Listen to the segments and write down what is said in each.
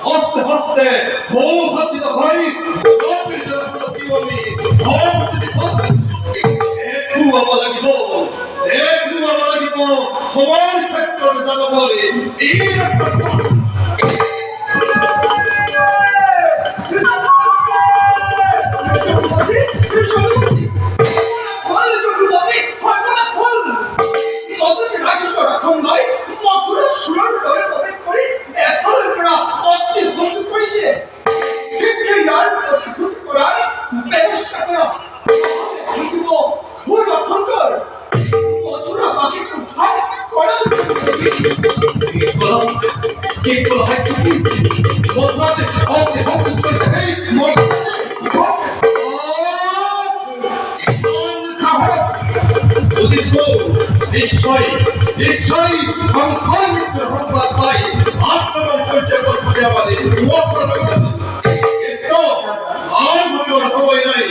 হস্তে হস্তে হচ্ছিল ভাই দেখু লাগিব সময় ক্ষেত্রে জানো বলে এই নিশ্চয়ই নিশ্চয়ই সংখ্যামিত্র সংবাদ পাই আত্মবার পরিচয় করতে আমাদের সময় নাই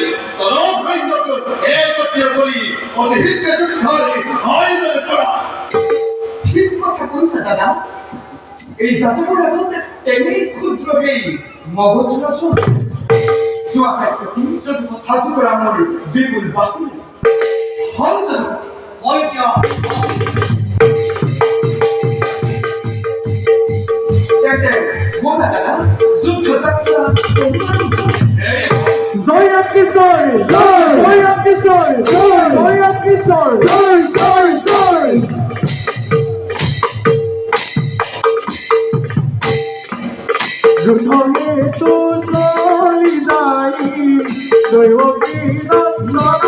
একত্রিত করি অধিক যুদ্ধারে আয়োজন করা। ঠিক কথা বলছে দাদা, এই জাতকরা বলতে তেমনি ক্ষুদ্র এই মগজ রসন জোয়াখাইতে তিনজন হাজু করা আমার বিপুল বাকি হঞ্জন ওইটা Zoya Kisor, Zoya Kisor, Zoya Kisor, Zoy. Juthone tu soli jai, Zoyo Kirasana,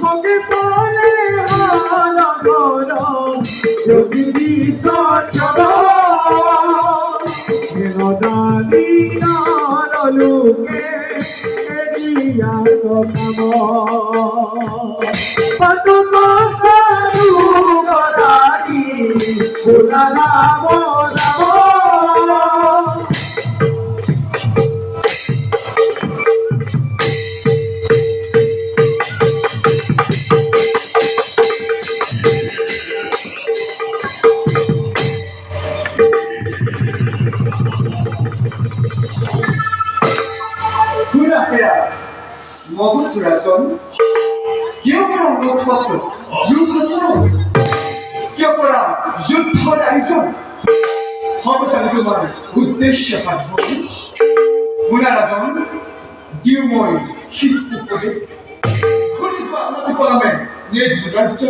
Moge sole hala gora, Yogi Sachara. Jani na luke ediya ko kamo patuko saru garani purana bodamo মগুরাজন কেউ করা লোকপত্র যুদ্ধ শুরু কেউ করা যুদ্ধের আয়োজন সবসান তোমার উদ্দেশ্য পাঠব মুনারাজন দিউময় শীত উপরে খুলিজ আমাদের কলামে নিজ রাজ্য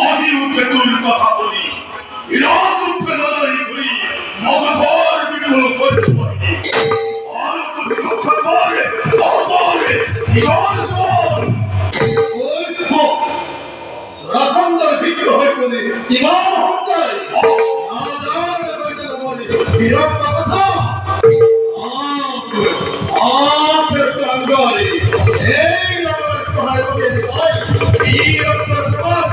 আমি উঠে তোর কথা বলি ইরাজ উঠে লড়াই করি মগধর বিপুল করতে পারি আর তুমি রক্ষা করে দরবারে ইরাজ ওই তো রাসন্দর বিগ্রহ করে ইমাম হত্যায় না জানে কইতে বলি বিরাট কথা আপের প্রাঙ্গণে এই নামের পড়ায় হবে ভাই এই রকম সমাজ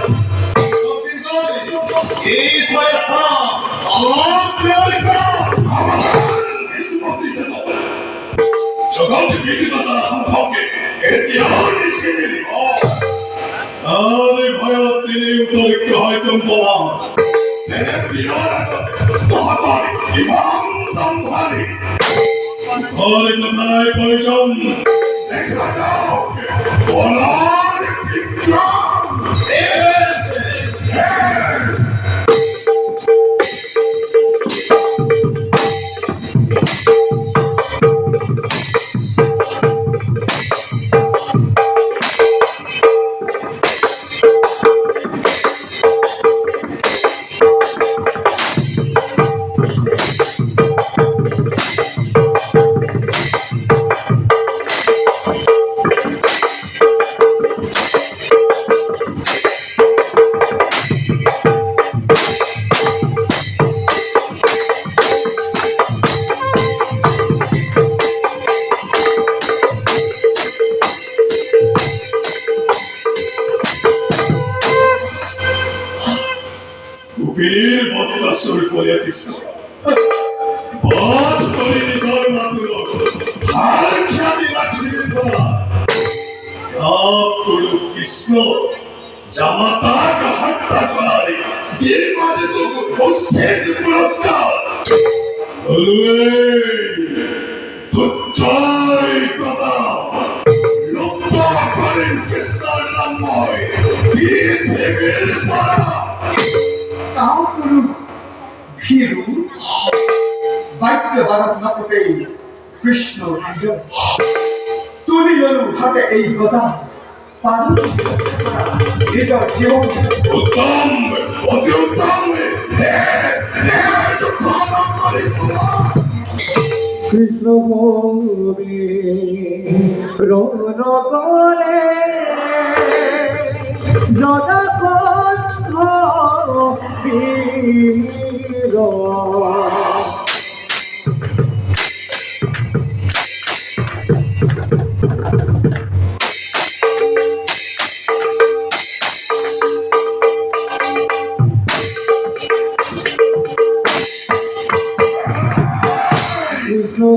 এই সয়সা আল্লাহ প্রেরিকা আমার ইসমতি দেব জগৎ বিধিমাতা সম্পর্কে ইতিহাস লিখে দিব আরে ভয় তিনি উত্তরিত হয়তো বলাম তেনে বিরাট তোহার ইমাম দম্ভারি ওরে কোথায় পয়জন দেখা যাও বলার বিক্রম বীর বস্তাসুর করিয়াছিস বাদ করি নিজর মাত্র হার খ্যাতি রাখিবি তোরা সব গুরু কৃষ্ণ জামাতাকে হত্যা করারে এর মাঝে তো অশেষ পুরস্কার তুচ্ছাই কথা লক্ষ করেন কৃষ্ণর নাময় দেবের পাড়া তাও পুরুষ ভীরু বাক্য বারাত না পেয়ে কৃষ্ণ বিজয় তুলিলু হাতে এই গদা পারু নিজের জীবন উত্তম অতি উত্তম কৃষ্ণ ভূমি রণ করে জগবন্ধ বীর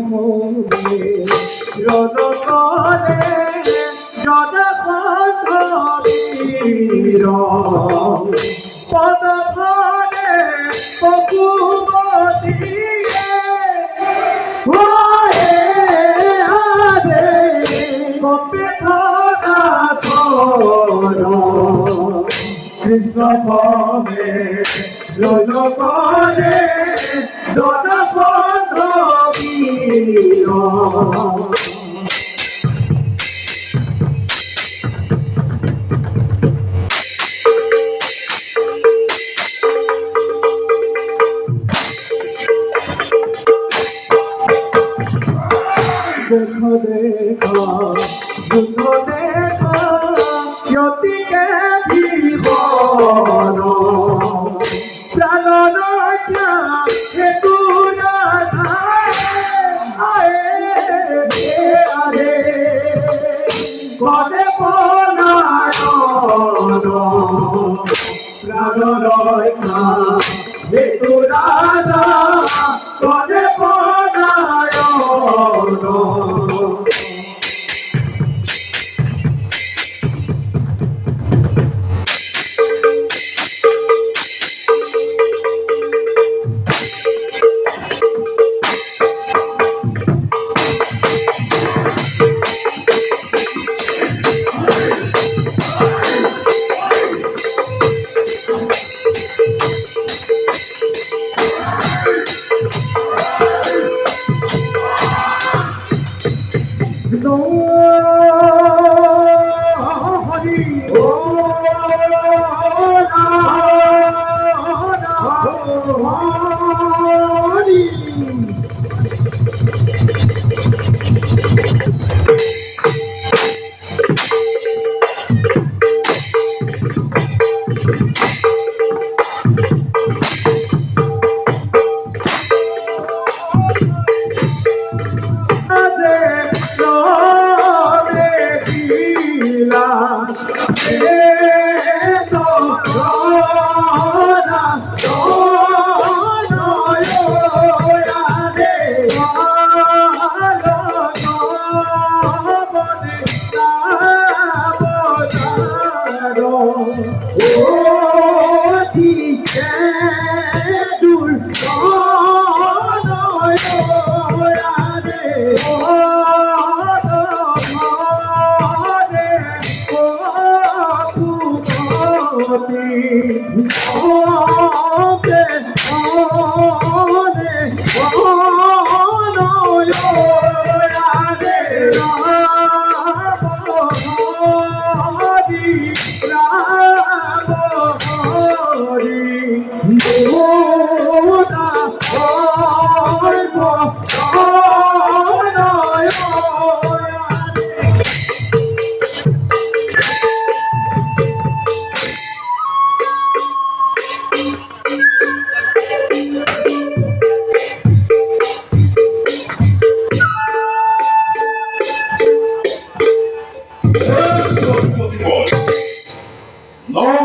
ভূমি রণ করে জগবন্ধ বীর পদ ভরে পশুমতিয়ে হয়ে আরে কপে ধরা ধর কৃষ্ণ ভবে রণ করে জগবন্ধ বীর দেখো দেখো শুনো দেখো জ্যোতিকে বিবর প্রাণ রক্ষা হেতু আরে গদে পনায়ন প্রাণ রক্ষা হেতু রাজা গদে পনায়ন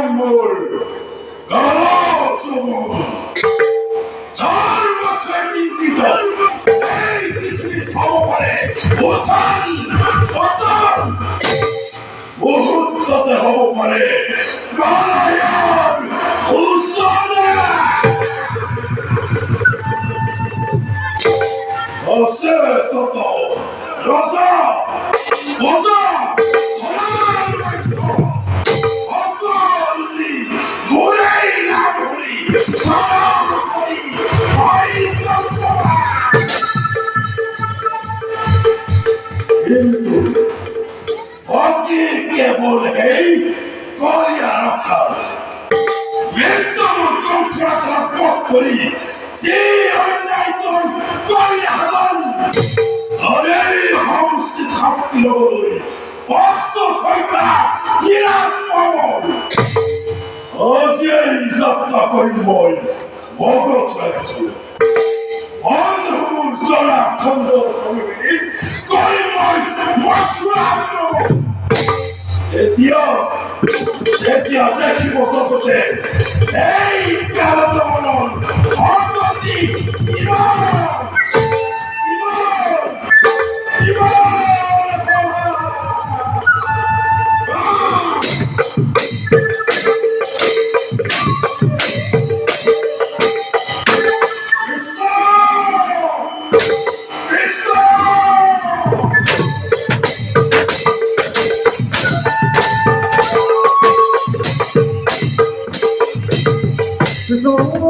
নম্বর কাজ সময় 4 বছর নিন্দিত এই পৃথিবীর সমপরে উত্থান পতন মুহূর্ততে হব পারে প্রলয়ের ঘোষণা। অশেষত রাজা রাজা অগ্নি ঘুরেই না ঘুরি কিন্তু অগ্নি কেবল এই কলিয়া রক্ষা মৃত্যুর কণ্ঠরাসরা পথ করি যে অন্যায় তোর কলিয়া হতন আরে হামসিত হাসতি লগলৈ প্রস্তুত হইবা নিরাশ পাবন আজিয়েই যাত্রা কৰিম মই মগধ ৰাজ্য অন্ধমূল জলা খণ্ডৰ সমীপে কৰিম মই মথুৰা ভ্ৰমণ। এতিয়া দেখিব জগতে এই কালজমনৰ সংগতি কিমান